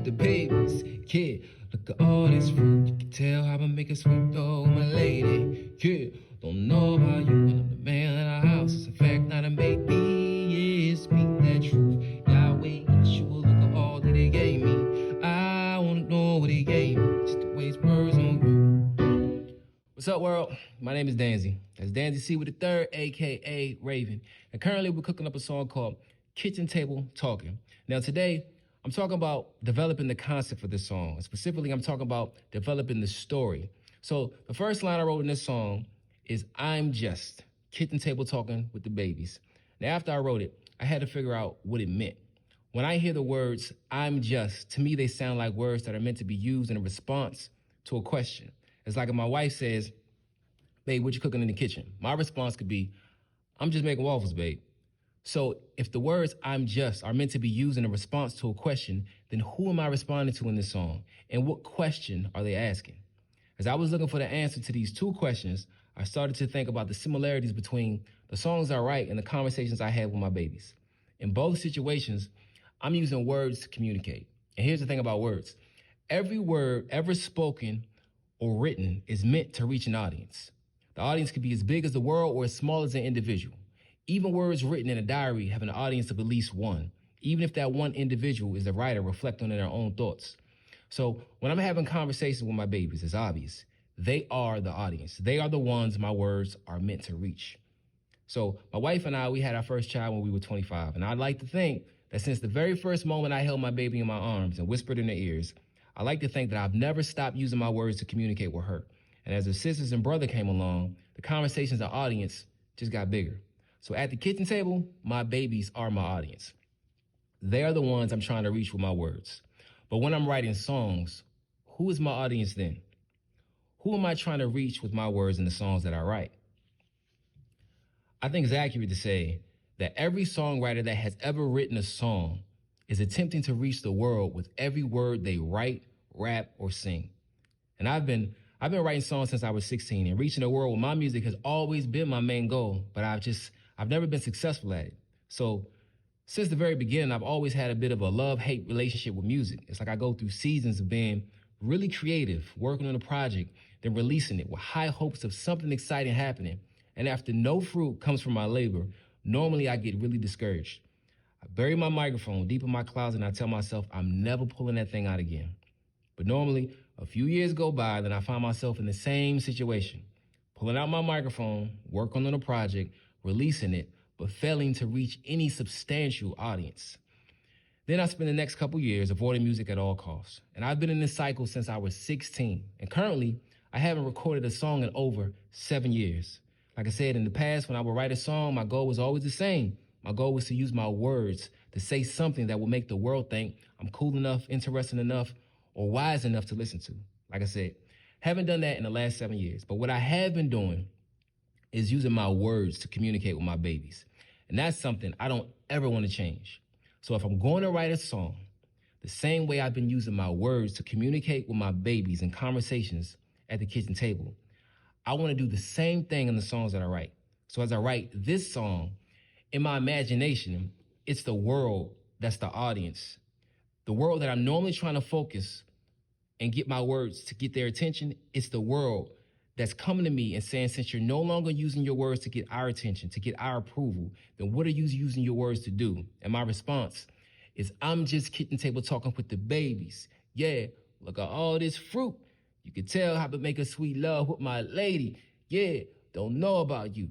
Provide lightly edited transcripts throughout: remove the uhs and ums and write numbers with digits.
the babies. Yeah, look at all this fruit. You can tell how I make it sweet though, my lady. Yeah, don't know about you, but I'm the man in the house. It's a fact, not a maybe. Yeah, speak that truth. Yahweh, Yeshua, look at all that he gave me. I wanna know what he gave me, just to waste words on you. What's up, world? My name is Danzy. That's Danzy C with the third, aka Raven. And currently we're cooking up a song called Kitchen Table Talking. Now today, I'm talking about developing the concept for this song. And specifically, I'm talking about developing the story. So the first line I wrote in this song is, I'm just kitchen table talking with the babies. Now after I wrote it, I had to figure out what it meant. When I hear the words, I'm just, to me they sound like words that are meant to be used in a response to a question. It's like if my wife says, babe, what you cooking in the kitchen? My response could be, I'm just making waffles, babe. So if the words I'm just are meant to be used in a response to a question, then who am I responding to in this song? And what question are they asking? As I was looking for the answer to these two questions, I started to think about the similarities between the songs I write and the conversations I have with my babies. In both situations, I'm using words to communicate. And here's the thing about words. Every word ever spoken or written is meant to reach an audience. The audience could be as big as the world or as small as an individual. Even words written in a diary have an audience of at least one, even if that one individual is the writer reflecting on their own thoughts. So when I'm having conversations with my babies, it's obvious. They are the audience. They are the ones my words are meant to reach. So my wife and I, we had our first child when we were 25. And I'd like to think that since the very first moment I held my baby in my arms and whispered in her ears, I like to think that I've never stopped using my words to communicate with her. And as her sisters and brother came along, the conversations and audience just got bigger. So at the kitchen table, my babies are my audience. They are the ones I'm trying to reach with my words. But when I'm writing songs, who is my audience then? Who am I trying to reach with my words in the songs that I write? I think it's accurate to say that every songwriter that has ever written a song is attempting to reach the world with every word they write, rap, or sing. And I've been writing songs since I was 16, and reaching the world with my music has always been my main goal, but I've never been successful at it. So since the very beginning, I've always had a bit of a love-hate relationship with music. It's like I go through seasons of being really creative, working on a project, then releasing it with high hopes of something exciting happening. And after no fruit comes from my labor, normally I get really discouraged. I bury my microphone deep in my closet and I tell myself I'm never pulling that thing out again. But normally, a few years go by, then I find myself in the same situation, pulling out my microphone, working on a project, releasing it, but failing to reach any substantial audience. Then I spend the next couple years avoiding music at all costs. And I've been in this cycle since I was 16. And currently, I haven't recorded a song in over 7 years. Like I said, in the past, when I would write a song, my goal was always the same. My goal was to use my words to say something that will make the world think I'm cool enough, interesting enough, or wise enough to listen to. Like I said, haven't done that in the last 7 years. But what I have been doing is using my words to communicate with my babies. And that's something I don't ever want to change. So if I'm going to write a song, the same way I've been using my words to communicate with my babies in conversations at the kitchen table, I want to do the same thing in the songs that I write. So as I write this song, in my imagination, it's the world that's the audience. The world that I'm normally trying to focus and get my words to get their attention, it's the world that's coming to me and saying, since you're no longer using your words to get our attention, to get our approval, then what are you using your words to do? And my response is, I'm just kitchen table talking with the babies. Yeah, look at all this fruit. You can tell how to make a sweet love with my lady. Yeah, don't know about you,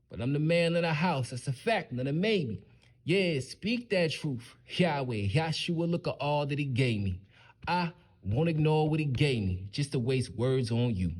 but I'm the man of the house. That's a fact, not a maybe. Yeah, speak that truth. Yahweh, Yeshua, look at all that he gave me. I won't ignore what he gave me just to waste words on you.